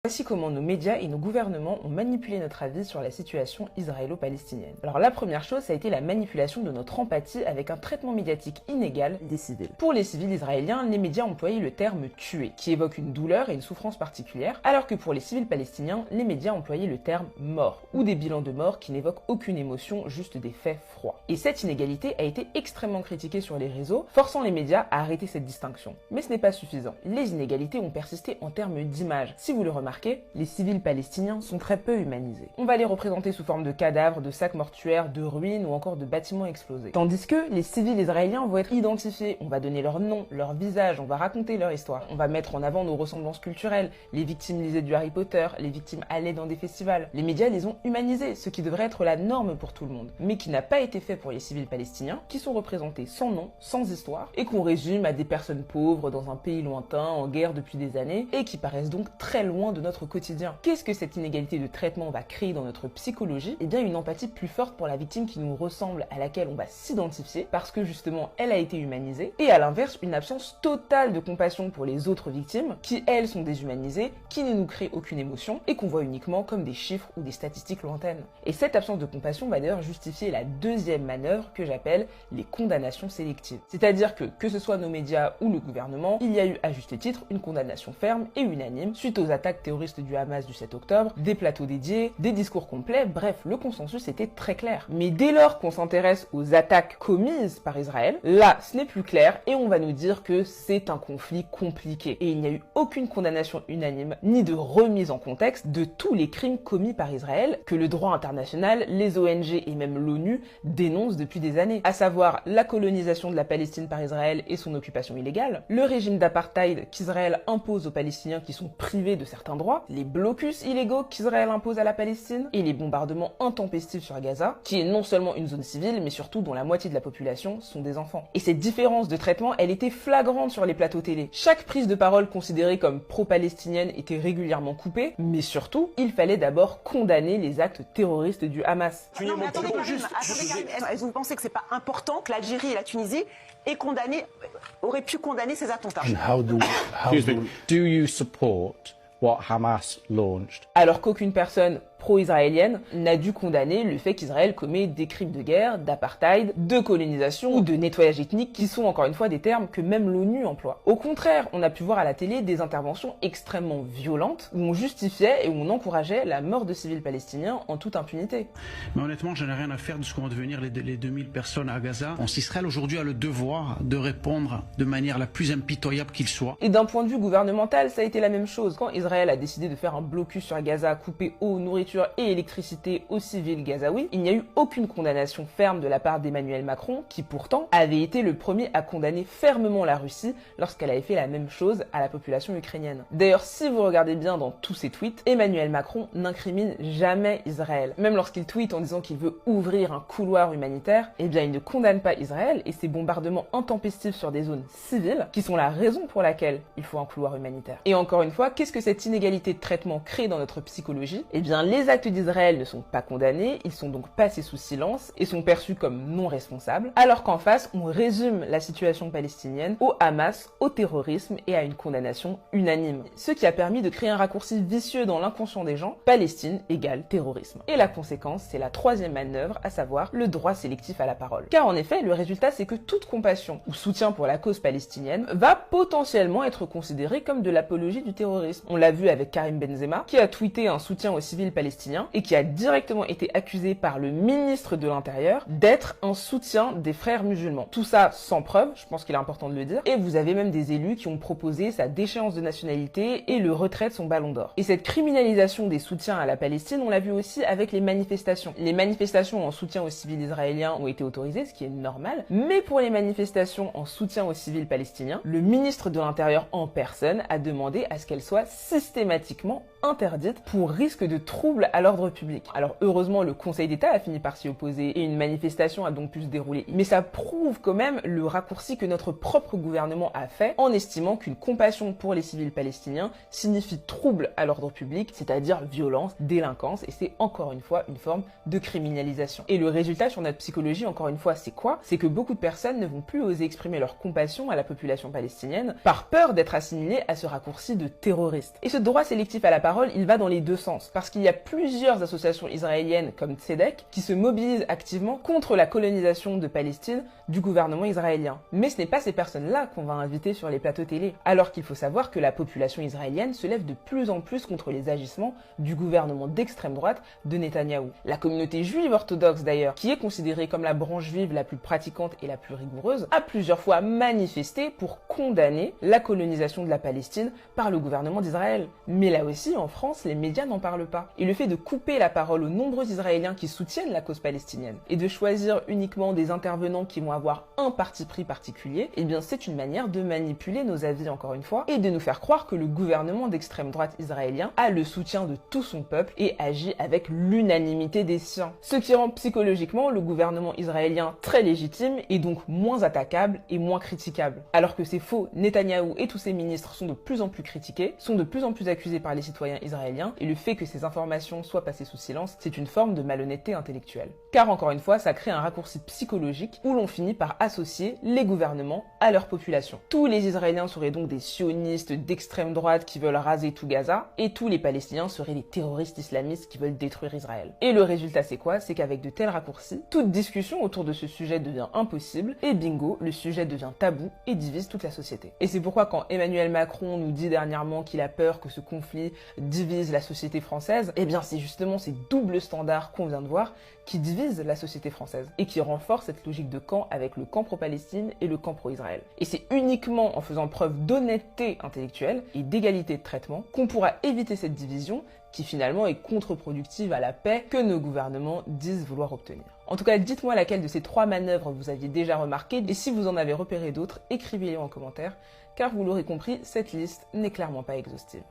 Voici comment nos médias et nos gouvernements ont manipulé notre avis sur la situation israélo-palestinienne. Alors la première chose, ça a été la manipulation de notre empathie avec un traitement médiatique inégal des civils. Pour les civils israéliens, les médias employaient le terme « tuer », qui évoque une douleur et une souffrance particulière, alors que pour les civils palestiniens, les médias employaient le terme « mort », ou des bilans de mort qui n'évoquent aucune émotion, juste des faits froids. Et cette inégalité a été extrêmement critiquée sur les réseaux, forçant les médias à arrêter cette distinction. Mais ce n'est pas suffisant. Les inégalités ont persisté en termes d'image. Si vous le remarquez, les civils palestiniens sont très peu humanisés. On va les représenter sous forme de cadavres, de sacs mortuaires, de ruines ou encore de bâtiments explosés. Tandis que les civils israéliens vont être identifiés, on va donner leur nom, leur visage, on va raconter leur histoire. On va mettre en avant nos ressemblances culturelles, les victimes lisaient du Harry Potter, les victimes allaient dans des festivals. Les médias les ont humanisés, ce qui devrait être la norme pour tout le monde, mais qui n'a pas été fait pour les civils palestiniens, qui sont représentés sans nom, sans histoire, et qu'on résume à des personnes pauvres dans un pays lointain, en guerre depuis des années, et qui paraissent donc très loin de notre quotidien. Qu'est-ce que cette inégalité de traitement va créer dans notre psychologie? Eh bien une empathie plus forte pour la victime qui nous ressemble, à laquelle on va s'identifier, parce que justement elle a été humanisée, et à l'inverse une absence totale de compassion pour les autres victimes, qui elles sont déshumanisées, qui ne nous créent aucune émotion, et qu'on voit uniquement comme des chiffres ou des statistiques lointaines. Et cette absence de compassion va d'ailleurs justifier la deuxième manœuvre que j'appelle les condamnations sélectives. C'est-à-dire que ce soit nos médias ou le gouvernement, il y a eu à juste titre une condamnation ferme et unanime suite aux attaques terroristes du Hamas du 7 octobre, des plateaux dédiés, des discours complets, bref, le consensus était très clair. Mais dès lors qu'on s'intéresse aux attaques commises par Israël, là, ce n'est plus clair et on va nous dire que c'est un conflit compliqué. Et il n'y a eu aucune condamnation unanime, ni de remise en contexte de tous les crimes commis par Israël que le droit international, les ONG et même l'ONU dénoncent depuis des années, à savoir la colonisation de la Palestine par Israël et son occupation illégale, le régime d'apartheid qu'Israël impose aux Palestiniens qui sont privés de certains droits, les blocus illégaux qu'Israël impose à la Palestine et les bombardements intempestifs sur Gaza, qui est non seulement une zone civile, mais surtout dont la moitié de la population sont des enfants. Et cette différence de traitement, elle était flagrante sur les plateaux télé. Chaque prise de parole considérée comme pro-palestinienne était régulièrement coupée, mais surtout, il fallait d'abord condamner les actes terroristes du Hamas. Non, mais attendez, Karim, vous pensez que c'est pas important que l'Algérie et la Tunisie auraient pu condamner ces attentats? Do you support what Hamas launched? Alors qu'aucune personne pro-israélienne n'a dû condamner le fait qu'Israël commet des crimes de guerre, d'apartheid, de colonisation ou de nettoyage ethnique qui sont encore une fois des termes que même l'ONU emploie. Au contraire, on a pu voir à la télé des interventions extrêmement violentes où on justifiait et où on encourageait la mort de civils palestiniens en toute impunité. Mais honnêtement, je n'ai rien à faire de ce qu'ont devenir les 2000 personnes à Gaza. Israël aujourd'hui a le devoir de répondre de manière la plus impitoyable qu'il soit. Et d'un point de vue gouvernemental, ça a été la même chose. Quand Israël a décidé de faire un blocus sur Gaza, couper eau, nourriture et électricité aux civils gazaouis, il n'y a eu aucune condamnation ferme de la part d'Emmanuel Macron, qui pourtant avait été le premier à condamner fermement la Russie lorsqu'elle avait fait la même chose à la population ukrainienne. D'ailleurs, si vous regardez bien dans tous ses tweets, Emmanuel Macron n'incrimine jamais Israël. Même lorsqu'il tweete en disant qu'il veut ouvrir un couloir humanitaire, eh bien il ne condamne pas Israël et ses bombardements intempestifs sur des zones civiles, qui sont la raison pour laquelle il faut un couloir humanitaire. Et encore une fois, qu'est-ce que cette inégalité de traitement crée dans notre psychologie? Eh bien les actes d'Israël ne sont pas condamnés, ils sont donc passés sous silence et sont perçus comme non responsables, alors qu'en face, on résume la situation palestinienne au Hamas, au terrorisme et à une condamnation unanime. Ce qui a permis de créer un raccourci vicieux dans l'inconscient des gens, Palestine égale terrorisme. Et la conséquence, c'est la troisième manœuvre, à savoir le droit sélectif à la parole. Car en effet, le résultat, c'est que toute compassion ou soutien pour la cause palestinienne va potentiellement être considéré comme de l'apologie du terrorisme. On l'a vu avec Karim Benzema, qui a tweeté un soutien aux civils palestinien et qui a directement été accusé par le ministre de l'Intérieur d'être un soutien des frères musulmans. Tout ça sans preuve, je pense qu'il est important de le dire, et vous avez même des élus qui ont proposé sa déchéance de nationalité et le retrait de son ballon d'or. Et cette criminalisation des soutiens à la Palestine, on l'a vu aussi avec les manifestations. Les manifestations en soutien aux civils israéliens ont été autorisées, ce qui est normal, mais pour les manifestations en soutien aux civils palestiniens, le ministre de l'Intérieur en personne a demandé à ce qu'elles soient systématiquement interdites pour risque de trouble trouble à l'ordre public. Alors heureusement, le Conseil d'État a fini par s'y opposer et une manifestation a donc pu se dérouler. Mais ça prouve quand même le raccourci que notre propre gouvernement a fait en estimant qu'une compassion pour les civils palestiniens signifie trouble à l'ordre public, c'est-à-dire violence, délinquance, et c'est encore une fois une forme de criminalisation. Et le résultat sur notre psychologie, encore une fois, c'est quoi? C'est que beaucoup de personnes ne vont plus oser exprimer leur compassion à la population palestinienne par peur d'être assimilées à ce raccourci de terroristes. Et ce droit sélectif à la parole, il va dans les deux sens, parce qu'il y a plusieurs associations israéliennes comme Tzedek qui se mobilisent activement contre la colonisation de Palestine du gouvernement israélien. Mais ce n'est pas ces personnes-là qu'on va inviter sur les plateaux télé, alors qu'il faut savoir que la population israélienne se lève de plus en plus contre les agissements du gouvernement d'extrême droite de Netanyahou. La communauté juive orthodoxe d'ailleurs, qui est considérée comme la branche juive la plus pratiquante et la plus rigoureuse, a plusieurs fois manifesté pour condamner la colonisation de la Palestine par le gouvernement d'Israël. Mais là aussi, en France, les médias n'en parlent pas. Et le fait de couper la parole aux nombreux Israéliens qui soutiennent la cause palestinienne et de choisir uniquement des intervenants qui vont avoir un parti pris particulier, eh bien c'est une manière de manipuler nos avis encore une fois et de nous faire croire que le gouvernement d'extrême droite israélien a le soutien de tout son peuple et agit avec l'unanimité des siens. Ce qui rend psychologiquement le gouvernement israélien très légitime et donc moins attaquable et moins critiquable. Alors que c'est faux, Netanyahou et tous ses ministres sont de plus en plus critiqués, sont de plus en plus accusés par les citoyens israéliens et le fait que ces informations soient passées sous silence, c'est une forme de malhonnêteté intellectuelle. Car encore une fois, ça crée un raccourci psychologique où l'on finit par associer les gouvernements à leur population. Tous les Israéliens seraient donc des sionistes d'extrême droite qui veulent raser tout Gaza et tous les Palestiniens seraient des terroristes islamistes qui veulent détruire Israël. Et le résultat c'est quoi? C'est qu'avec de tels raccourcis, toute discussion autour de ce sujet devient impossible et bingo, le sujet devient tabou et divise toute la société. Et c'est pourquoi quand Emmanuel Macron nous dit dernièrement qu'il a peur que ce conflit divise la société française, eh bien c'est justement ces doubles standards qu'on vient de voir qui divisent la société française et qui renforcent cette logique de camp avec le camp pro-Palestine et le camp pro-Israël. Et c'est uniquement en faisant preuve d'honnêteté intellectuelle et d'égalité de traitement qu'on pourra éviter cette division qui finalement est contre-productive à la paix que nos gouvernements disent vouloir obtenir. En tout cas, dites-moi laquelle de ces 3 manœuvres vous aviez déjà remarqué et si vous en avez repéré d'autres, écrivez-les en commentaire car vous l'aurez compris, cette liste n'est clairement pas exhaustive.